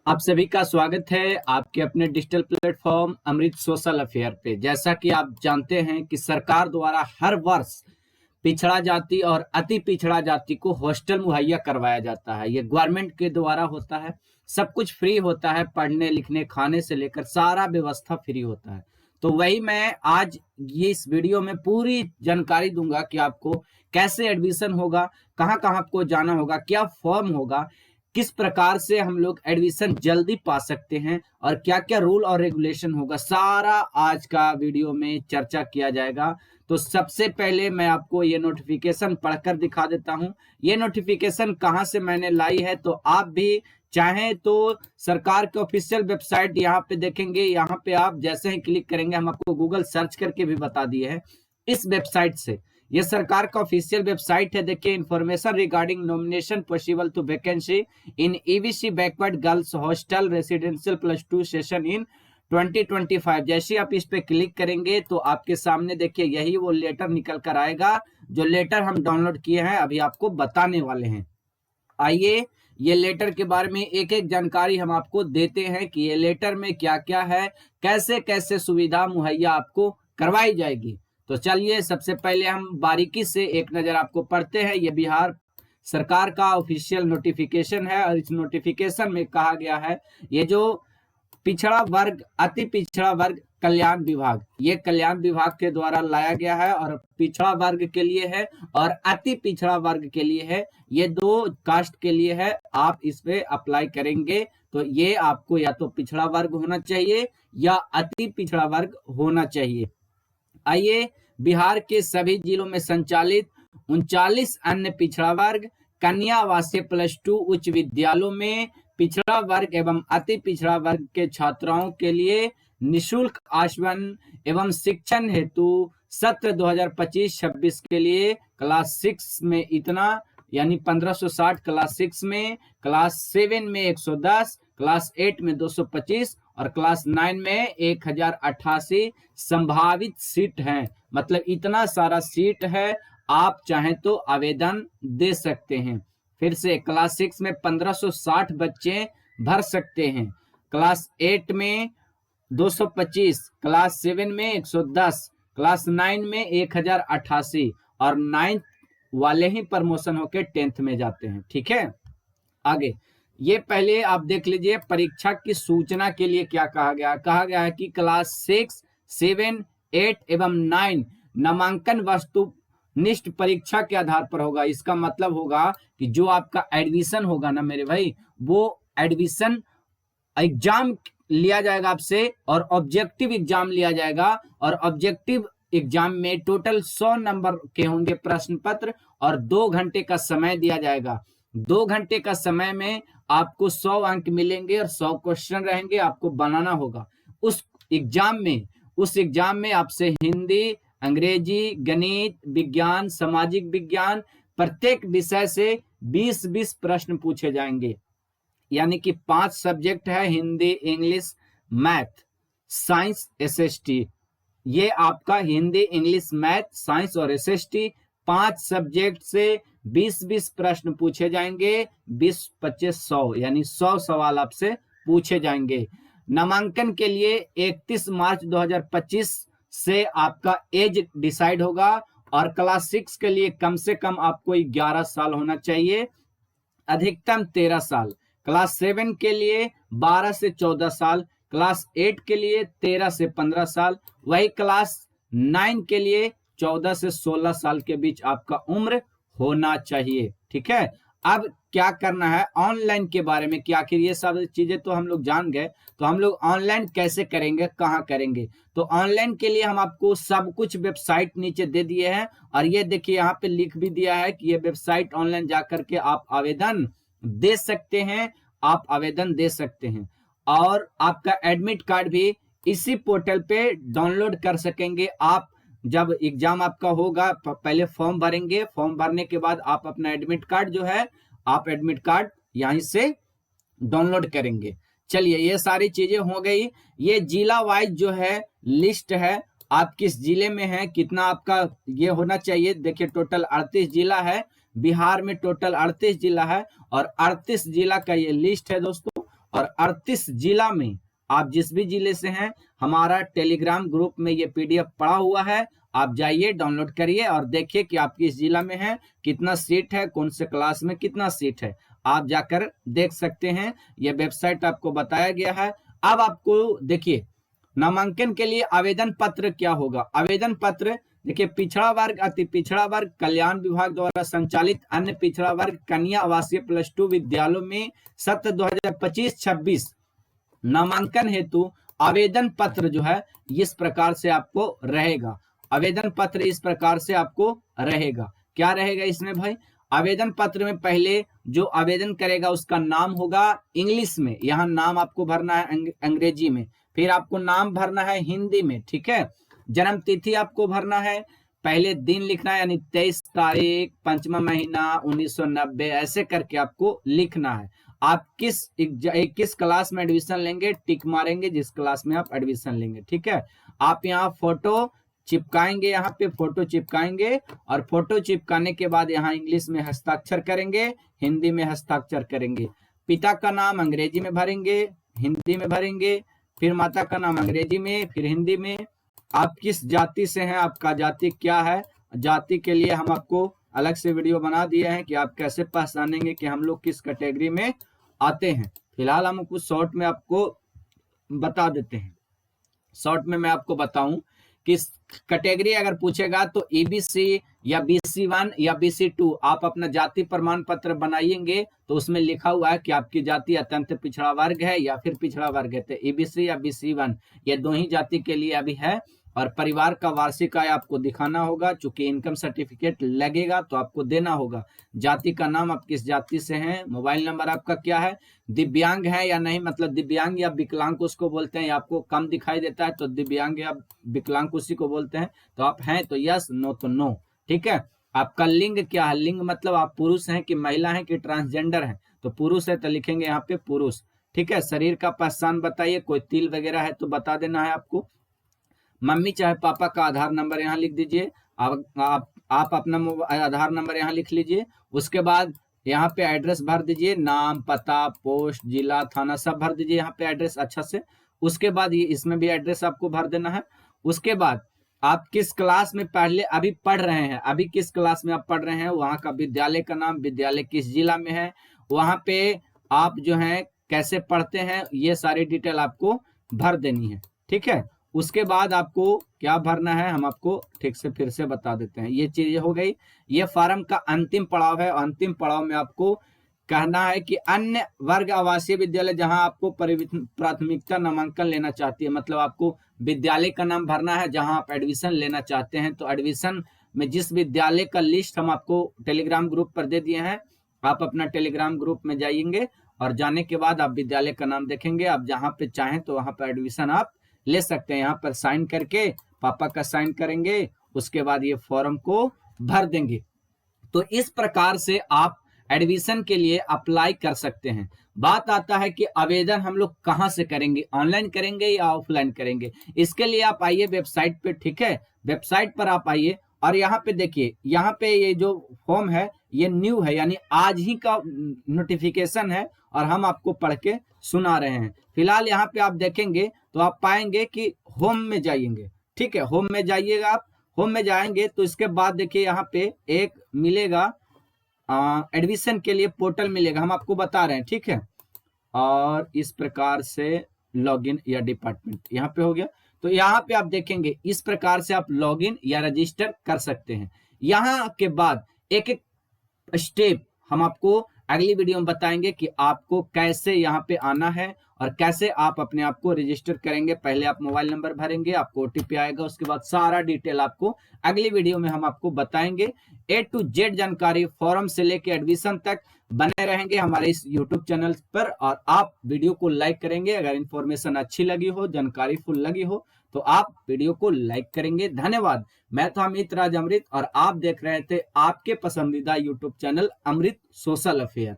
आप सभी का स्वागत है आपके अपने डिजिटल प्लेटफॉर्म अमृत सोशल अफेयर पे। जैसा कि आप जानते हैं कि सरकार द्वारा हर वर्ष पिछड़ा जाति और अति पिछड़ा जाति को हॉस्टल मुहैया करवाया जाता है। ये गवर्नमेंट के द्वारा होता है, सब कुछ फ्री होता है, पढ़ने लिखने खाने से लेकर सारा व्यवस्था फ्री होता है। तो वही मैं आज ये इस वीडियो में पूरी जानकारी दूंगा कि आपको कैसे एडमिशन होगा, कहाँ कहाँ आपको जाना होगा, क्या फॉर्म होगा, किस प्रकार से हम लोग एडमिशन जल्दी पा सकते हैं और क्या क्या रूल और रेगुलेशन होगा, सारा आज का वीडियो में चर्चा किया जाएगा। तो सबसे पहले मैं आपको ये नोटिफिकेशन पढ़कर दिखा देता हूं। ये नोटिफिकेशन कहां से मैंने लाई है, तो आप भी चाहें तो सरकार के ऑफिशियल वेबसाइट यहाँ पे देखेंगे। यहाँ पे आप जैसे ही क्लिक करेंगे, हम आपको गूगल सर्च करके भी बता दिए हैं इस वेबसाइट से। ये सरकार का ऑफिशियल वेबसाइट है। देखिए, information regarding nomination possible to vacancy in EBC backward girls hostel residential +2 session in 2025। जैसे आप इस पे क्लिक करेंगे तो आपके सामने देखिए यही वो लेटर निकल कर आएगा, जो लेटर हम डाउनलोड किए हैं, अभी आपको बताने वाले हैं। आइए ये लेटर के बारे में एक एक जानकारी हम आपको देते हैं कि ये लेटर में क्या क्या है, कैसे कैसे सुविधा मुहैया आपको करवाई जाएगी। तो चलिए सबसे पहले हम बारीकी से एक नजर आपको पढ़ते हैं। ये बिहार सरकार का ऑफिशियल नोटिफिकेशन है और इस नोटिफिकेशन में कहा गया है, ये जो पिछड़ा वर्ग अति पिछड़ा वर्ग कल्याण विभाग, ये कल्याण विभाग के द्वारा लाया गया है और पिछड़ा वर्ग के लिए है और अति पिछड़ा वर्ग के लिए है। ये दो कास्ट के लिए है। आप इस पे अप्लाई करेंगे तो ये आपको या तो पिछड़ा वर्ग होना चाहिए या अति पिछड़ा वर्ग होना चाहिए। आइए, बिहार के सभी जिलों में संचालित 39 अन्य पिछड़ा वर्ग कन्या आवासीय +2 उच्च विद्यालयों में पिछड़ा वर्ग एवं अति पिछड़ा वर्ग के छात्राओं के लिए निशुल्क आश्वासन एवं शिक्षण हेतु सत्र 2025-26 के लिए क्लास 6 में इतना यानी 1560, क्लास 6 में, क्लास 7 में 110, क्लास 8 में 225 और क्लास 9 में 1088 संभावित सीट हैं। मतलब इतना सारा सीट है, आप चाहें तो आवेदन दे सकते हैं। फिर से क्लास 6 में 1560 बच्चे भर सकते हैं, क्लास 8 में 225, क्लास 7 में 110, क्लास 9 में 1088 और 9th वाले ही प्रमोशन होके 10th में जाते हैं। ठीक है, आगे ये पहले आप देख लीजिए परीक्षा की सूचना के लिए क्या कहा गया। कहा गया है कि क्लास 6, 7, 8 एवं 9 नामांकन वस्तुनिष्ठ परीक्षा के आधार पर होगा। इसका मतलब होगा कि जो आपका एडमिशन होगा ना मेरे भाई, वो एडमिशन एग्जाम लिया जाएगा आपसे और ऑब्जेक्टिव एग्जाम लिया जाएगा और ऑब्जेक्टिव एग्जाम में टोटल 100 नंबर के होंगे प्रश्न पत्र और 2 घंटे का समय दिया जाएगा। 2 घंटे का समय में आपको 100 अंक मिलेंगे और 100 क्वेश्चन रहेंगे, आपको बनाना होगा। उस एग्जाम में आपसे हिंदी, अंग्रेजी, गणित, विज्ञान, सामाजिक विज्ञान प्रत्येक विषय से 20-20 प्रश्न पूछे जाएंगे। यानी कि 5 सब्जेक्ट है, Hindi, English, math, science, SST. ये आपका हिंदी, इंग्लिश, मैथ, साइंस और एसएसटी 5 सब्जेक्ट से 20-20 प्रश्न पूछे जाएंगे। 20-25-100 यानी 100 सवाल आपसे पूछे जाएंगे। नामांकन के लिए 31 मार्च 2025 से आपका एज डिसाइड होगा और क्लास 6 के लिए कम से कम आपको 11 साल होना चाहिए, अधिकतम 13 साल। क्लास 7 के लिए 12 से 14 साल, क्लास 8 के लिए 13 से 15 साल, वही क्लास 9 के लिए 14 से 16 साल के बीच आपका उम्र होना चाहिए। ठीक है, अब क्या करना है ऑनलाइन के बारे में कि आखिर ये सब चीजें तो हम लोग जान गए, तो हम लोग ऑनलाइन कैसे करेंगे, कहाँ करेंगे। तो ऑनलाइन के लिए हम आपको सब कुछ वेबसाइट नीचे दे दिए हैं और ये देखिए यहाँ पे लिख भी दिया है कि ये वेबसाइट ऑनलाइन जाकर के आप आवेदन दे सकते हैं, आप आवेदन दे सकते हैं और आपका एडमिट कार्ड भी इसी पोर्टल पे डाउनलोड कर सकेंगे। आप जब एग्जाम आपका होगा पहले फॉर्म भरेंगे, फॉर्म भरने के बाद आप अपना एडमिट कार्ड जो है, आप एडमिट कार्ड यहीं से डाउनलोड करेंगे। चलिए ये सारी चीजें हो गई। ये जिला वाइज जो है लिस्ट है, आप किस जिले में हैं, कितना आपका ये होना चाहिए। देखिए टोटल 38 जिला है, बिहार में टोटल 38 जिला है और 38 जिला का ये लिस्ट है दोस्तों। और 38 जिला में, आप जिस भी जिले से हैं, हमारा टेलीग्राम ग्रुप में ये पीडीएफ पड़ा हुआ है। आप जाइए, डाउनलोड करिए और देखिए कि आप किस जिला में है, कितना सीट है, कौन से क्लास में कितना सीट है, आप जाकर देख सकते हैं। ये वेबसाइट आपको बताया गया है। अब आपको देखिए, नामांकन के लिए आवेदन पत्र क्या होगा। आवेदन पत्र देखिए, पिछड़ा वर्ग, अति पिछड़ा वर्ग कल्याण विभाग द्वारा संचालित अन्य पिछड़ा वर्ग कन्या आवासीय +2 विद्यालयों में सत्र 2025-26 नामांकन हेतु आवेदन पत्र जो है इस प्रकार से आपको रहेगा। आवेदन पत्र इस प्रकार से आपको रहेगा। क्या रहेगा इसमें भाई? आवेदन पत्र में पहले जो आवेदन करेगा उसका नाम होगा इंग्लिश में, यहाँ नाम आपको भरना है अंग्रेजी में, फिर आपको नाम भरना है हिंदी में, ठीक है। जन्म तिथि आपको भरना है, पहले दिन लिखना है, यानी 23 तारीख 5वां महीना 1990, ऐसे करके आपको लिखना है। आप किस क्लास में एडमिशन लेंगे, टिक मारेंगे जिस क्लास में आप एडमिशन लेंगे, ठीक है। आप यहाँ फोटो चिपकाएंगे, यहाँ पे फोटो चिपकाएंगे और फोटो चिपकाने के बाद यहाँ इंग्लिश में हस्ताक्षर करेंगे, हिंदी में हस्ताक्षर करेंगे। पिता का नाम अंग्रेजी में भरेंगे, हिंदी में भरेंगे, फिर माता का नाम अंग्रेजी में, फिर हिंदी में। आप किस जाति से हैं, आपका जाति क्या है, जाति के लिए हम आपको अलग से वीडियो बना दिए हैं कि आप कैसे पहचानेंगे कि हम लोग किस कैटेगरी में आते हैं। फिलहाल हम कुछ शॉर्ट में आपको बता देते हैं। शॉर्ट में मैं आपको बताऊं कि कैटेगरी अगर पूछेगा तो ईबीसी या BC1 या BC2 आप अपना जाति प्रमाण पत्र बनाइएंगे तो उसमें लिखा हुआ है कि आपकी जाति अत्यंत पिछड़ा वर्ग है या फिर पिछड़ा वर्ग है। तो ईबीसी या BC1 ये दो ही जाति के लिए अभी है। और परिवार का वार्षिक आय आपको दिखाना होगा, चूंकि इनकम सर्टिफिकेट लगेगा तो आपको देना होगा। जाति का नाम, आप किस जाति से हैं, मोबाइल नंबर आपका क्या है, दिव्यांग है या नहीं, मतलब दिव्यांग या विकलांग उसको बोलते हैं, आपको कम दिखाई देता है तो दिव्यांग या विकलांग उसी को बोलते हैं। तो आप हैं तो यस, नो तो नो, ठीक है। आपका लिंग क्या है, लिंग मतलब आप पुरुष हैं कि महिला हैं कि ट्रांसजेंडर हैं, तो पुरुष है तो लिखेंगे यहाँ पे पुरुष, ठीक है। शरीर का पहचान बताइए, कोई तिल वगैरह है तो बता देना है आपको। मम्मी चाहे पापा का आधार नंबर यहाँ लिख दीजिए। आप अपना आधार नंबर यहाँ लिख लीजिए। उसके बाद यहाँ पे एड्रेस भर दीजिए, नाम, पता, पोस्ट, जिला, थाना सब भर दीजिए यहाँ पे एड्रेस अच्छा से। उसके बाद ये इसमें भी एड्रेस आपको भर देना है। उसके बाद आप किस क्लास में पहले अभी पढ़ रहे हैं, अभी किस क्लास में आप पढ़ रहे हैं, वहाँ का विद्यालय का नाम, विद्यालय किस जिला में है, वहाँ पे आप जो है कैसे पढ़ते हैं, ये सारी डिटेल आपको भर देनी है, ठीक है। उसके बाद आपको क्या भरना है हम आपको ठीक से फिर से बता देते हैं। ये चीज हो गई, ये फॉर्म का अंतिम पड़ाव है। अंतिम पड़ाव में आपको कहना है कि अन्य वर्ग आवासीय विद्यालय जहां आपको प्राथमिकता नामांकन लेना चाहती है, मतलब आपको विद्यालय का नाम भरना है जहां आप एडमिशन लेना चाहते हैं। तो एडमिशन में जिस विद्यालय का लिस्ट हम आपको टेलीग्राम ग्रुप पर दे दिए हैं, आप अपना टेलीग्राम ग्रुप में जाइएंगे और जाने के बाद आप विद्यालय का नाम देखेंगे। आप जहां पे चाहें तो वहां पर एडमिशन आप ले सकते हैं। यहाँ पर साइन करके पापा का साइन करेंगे, उसके बाद ये फॉर्म को भर देंगे। तो इस प्रकार से आप एडमिशन के लिए अप्लाई कर सकते हैं। बात आता है कि आवेदन हम लोग कहाँ से करेंगे, ऑनलाइन करेंगे या ऑफलाइन करेंगे। इसके लिए आप आइए वेबसाइट पे, ठीक है। वेबसाइट पर आप आइए और यहाँ पे देखिए, यहाँ पे ये जो फॉर्म है ये न्यू है, यानी आज ही का नोटिफिकेशन है और हम आपको पढ़ के सुना रहे हैं। फिलहाल यहाँ पे आप देखेंगे तो आप पाएंगे कि होम में जाइएंगे, ठीक है। होम में जाइएगा आप, होम में जाएंगे तो इसके बाद देखिए यहाँ पे एक मिलेगा एडमिशन के लिए पोर्टल मिलेगा, हम आपको बता रहे हैं, ठीक है। और इस प्रकार से लॉगिन या डिपार्टमेंट यहाँ पे हो गया। तो यहाँ पे आप देखेंगे इस प्रकार से आप लॉगिन या रजिस्टर कर सकते हैं। यहाँ के बाद एक एक स्टेप हम आपको अगली वीडियो में बताएंगे कि आपको कैसे यहाँ पे आना है और कैसे आप अपने आप को रजिस्टर करेंगे। पहले आप मोबाइल नंबर भरेंगे, आपको OTP आएगा, उसके बाद सारा डिटेल आपको अगली वीडियो में हम आपको बताएंगे। A to Z जानकारी फॉर्म से लेके एडमिशन तक बने रहेंगे हमारे इस YouTube चैनल पर। और आप वीडियो को लाइक करेंगे, अगर इन्फॉर्मेशन अच्छी लगी हो, जानकारी फुल लगी हो तो आप वीडियो को लाइक करेंगे। धन्यवाद। मैं था अमित राज अमृत और आप देख रहे थे आपके पसंदीदा YouTube चैनल अमृत सोशल अफेयर।